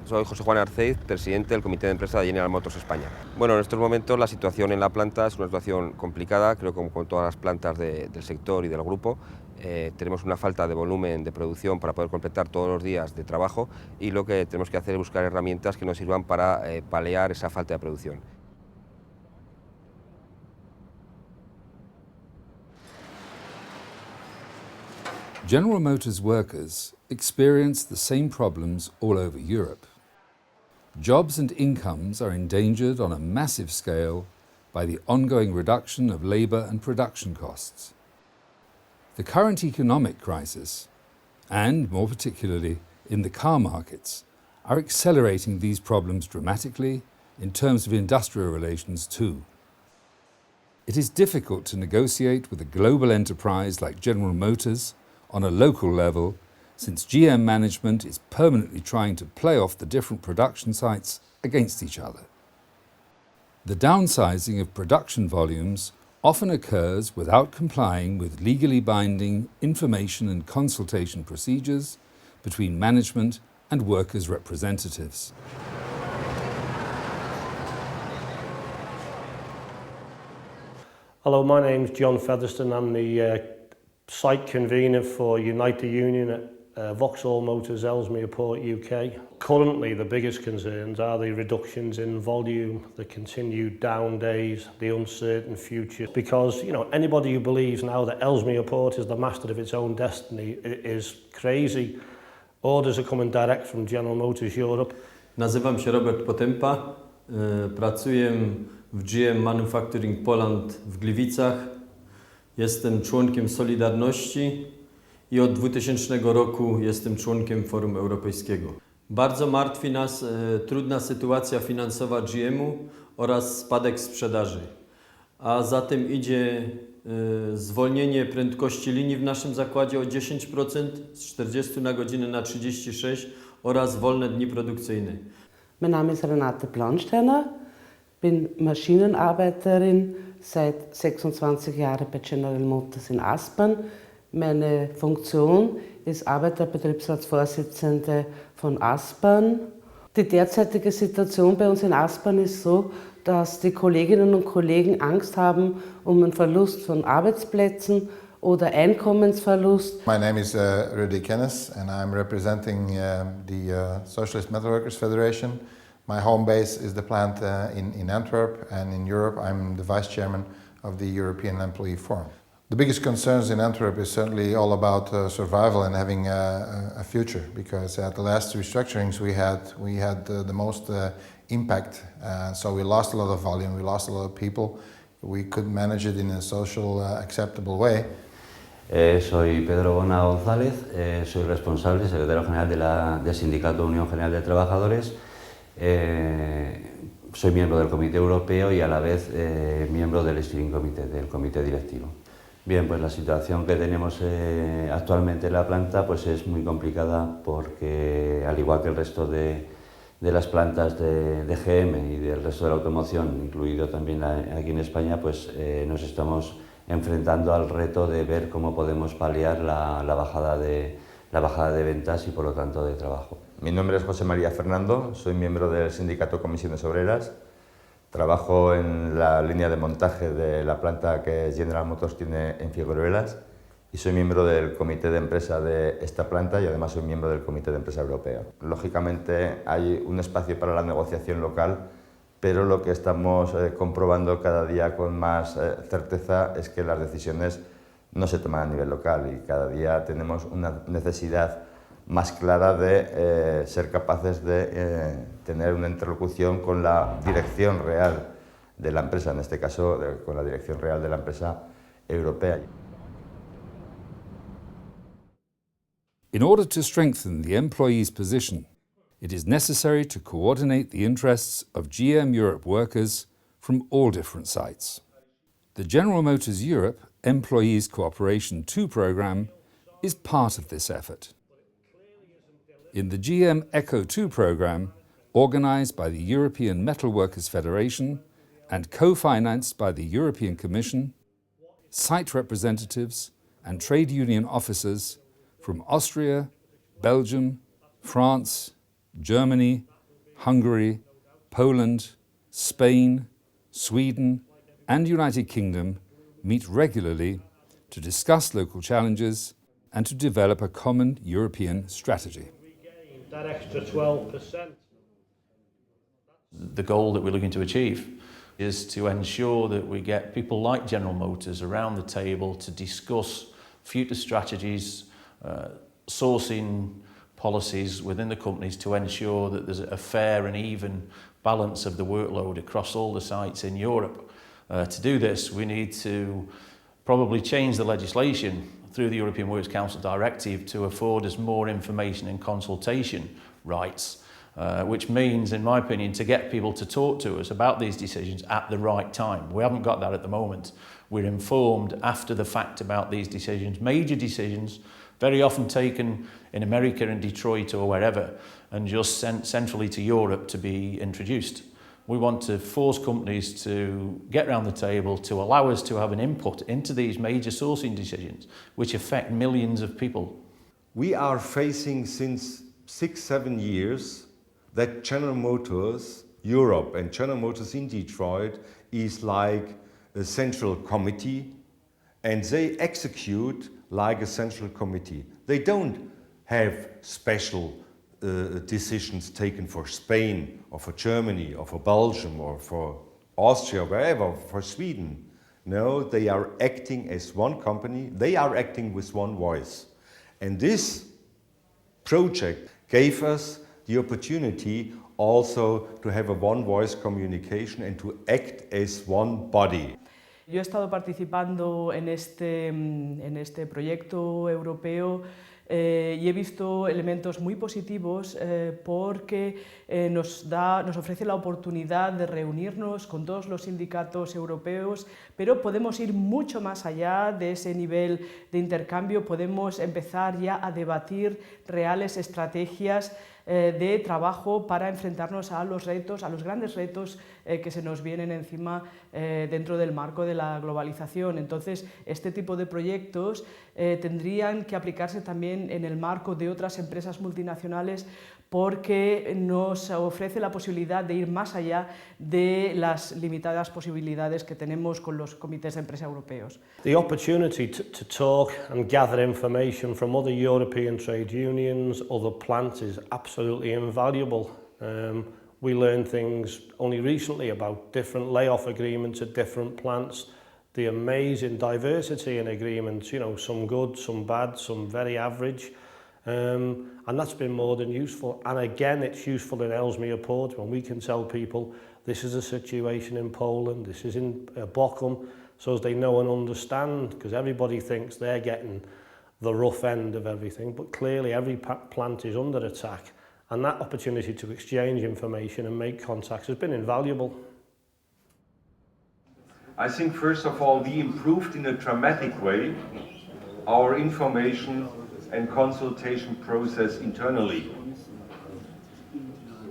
Soy José Juan Arceiz, presidente del Comité de Empresa de General Motors España. Bueno, en estos momentos la situación en la planta es una situación complicada, creo que como con todas las plantas del sector y del grupo. Tenemos una falta de volumen de producción para poder completar todos los días de trabajo y lo que tenemos que hacer es buscar herramientas que nos sirvan para paliar esa falta de producción. General Motors workers experience the same problems all over Europe. Jobs and incomes are endangered on a massive scale by the ongoing reduction of labour and production costs. The current economic crisis, and more particularly in the car markets, are accelerating these problems dramatically in terms of industrial relations too. It is difficult to negotiate with a global enterprise like General Motors on a local level, since GM management is permanently trying to play off the different production sites against each other. The downsizing of production volumes often occurs without complying with legally binding information and consultation procedures between management and workers' representatives. Hello, my name's John Featherstone. I'm the site convener for Unite the Union at Vauxhall Motors Ellesmere Port UK. Currently, the biggest concerns are the reductions in volume, the continued down days, the uncertain future. Because, you know, anybody who believes now that Ellesmere Port is the master of its own destiny is crazy. Orders are coming direct from General Motors Europe. Nazywam się Robert Potępa, pracuję w GM Manufacturing Poland w Gliwicach. Jestem członkiem Solidarności i od 2000 roku jestem członkiem Forum Europejskiego. Bardzo martwi nas trudna sytuacja finansowa GM-u oraz spadek sprzedaży. A za tym idzie zwolnienie prędkości linii w naszym zakładzie o 10%, z 40 na godzinę na 36 oraz wolne dni produkcyjne. Mein Name ist Renate Blaunsteiner, bin Maschinenarbeiterin seit 26 Jahren bei General Motors in Aspern. Meine Funktion ist Arbeiterbetriebsratsvorsitzende von Aspern. Die derzeitige Situation bei uns in Aspern ist so, dass die Kolleginnen und Kollegen Angst haben um einen Verlust von Arbeitsplätzen oder Einkommensverlust. My name is Rudy Kennis and I'm representing the Socialist Metalworkers Federation. My home base is the plant in Antwerp, and in Europe I'm the vice chairman of the European Employee Forum. The biggest concerns in Antwerp is certainly all about survival and having a future, because at the last restructurings we had the most impact, so we lost a lot of volume, we lost a lot of people. We couldn't manage it in a social acceptable way. Soy Pedro Bona González, soy responsable, secretario general del Sindicato Unión General de Trabajadores. Soy miembro del Comité Europeo y a la vez miembro del Steering Committee, del Comité Directivo. Bien, pues la situación que tenemos actualmente en la planta pues es muy complicada porque, al igual que el resto de las plantas de GM y del resto de la automoción, incluido también aquí en España, pues nos estamos enfrentando al reto de ver cómo podemos paliar la bajada de ventas y, por lo tanto, de trabajo. Mi nombre es José María Fernando, soy miembro del sindicato Comisiones Obreras. Trabajo en la línea de montaje de la planta que General Motors tiene en Figueruelas y soy miembro del comité de empresa de esta planta y además soy miembro del comité de empresa europeo. Lógicamente hay un espacio para la negociación local, pero lo que estamos comprobando cada día con más certeza es que las decisiones no se toman a nivel local y cada día tenemos una necesidad más clara de ser capaces de tener una interlocución con la dirección real de la empresa, en este caso con la dirección real de la empresa europea. In order to strengthen the employee's position, it is necessary to coordinate the interests of GM Europe workers from all different sites. The General Motors Europe Employees Cooperation 2 programme is part of this effort. In the GM ECHO 2 programme, organised by the European Metal Workers Federation and co-financed by the European Commission, site representatives and trade union officers from Austria, Belgium, France, Germany, Hungary, Poland, Spain, Sweden and United Kingdom meet regularly to discuss local challenges and to develop a common European strategy. That extra 12%. The goal that we're looking to achieve is to ensure that we get people like General Motors around the table to discuss future strategies, sourcing policies within the companies to ensure that there's a fair and even balance of the workload across all the sites in Europe. To do this, we need to probably change the legislation through the European Works Council Directive to afford us more information and consultation rights, which means, in my opinion, to get people to talk to us about these decisions at the right time. We haven't got that at the moment. We're informed after the fact about these decisions, major decisions, very often taken in America and Detroit or wherever, and just sent centrally to Europe to be introduced. We want to force companies to get around the table to allow us to have an input into these major sourcing decisions, which affect millions of people. We are facing since 6-7 years that General Motors Europe and General Motors in Detroit is like a central committee, and they execute like a central committee. They don't have special decisions taken for Spain or for Germany or for Belgium or for Austria, wherever, for Sweden. No, they are acting as one company. They are acting with one voice. And this project gave us the opportunity also to have a one voice communication and to act as one body. Yo he estado participando en este proyecto europeo y he visto elementos muy positivos porque nos ofrece la oportunidad de reunirnos con todos los sindicatos europeos, pero podemos ir mucho más allá de ese nivel de intercambio, podemos empezar ya a debatir reales estrategias de trabajo para enfrentarnos a los retos, a los grandes retos que se nos vienen encima dentro del marco de la globalización. Entonces, este tipo de proyectos tendrían que aplicarse también en el marco de otras empresas multinacionales porque nos ofrece la posibilidad de ir más allá de las limitadas posibilidades que tenemos con los comités de empresa europeos. The opportunity to talk and gather information from other European trade unions, other plants is absolutely invaluable. We learned things only recently about different layoff agreements at different plants, the amazing diversity in agreements, you know, some good, some bad, some very average. And that's been more than useful. And again, it's useful in Ellesmere Port when we can tell people this is a situation in Poland, this is in Bochum, so as they know and understand, because everybody thinks they're getting the rough end of everything, but clearly every plant is under attack. And that opportunity to exchange information and make contacts has been invaluable. I think, first of all, we improved in a dramatic way our information and consultation process internally.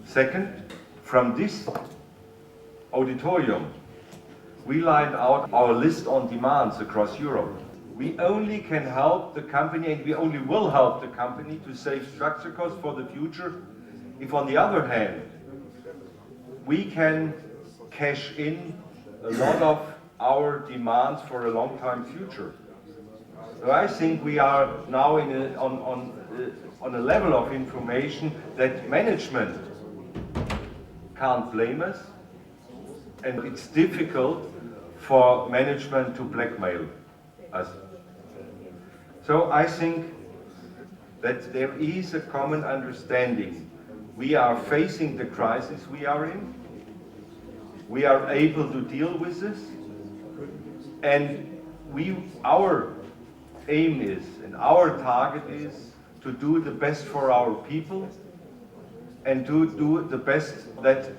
Second, from this auditorium, we lined out our list on demands across Europe. We only can help the company, and we only will help the company to save structure costs for the future if, on the other hand, we can cash in a lot of our demands for a long time future. So I think we are now on a level of information that management can't blame us, and it's difficult for management to blackmail us. So I think that there is a common understanding. We are facing the crisis we are in. We are able to deal with this, and our aim is, and our target is, to do the best for our people and to do the best that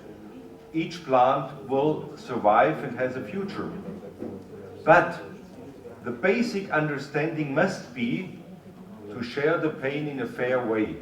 each plant will survive and has a future. But the basic understanding must be to share the pain in a fair way.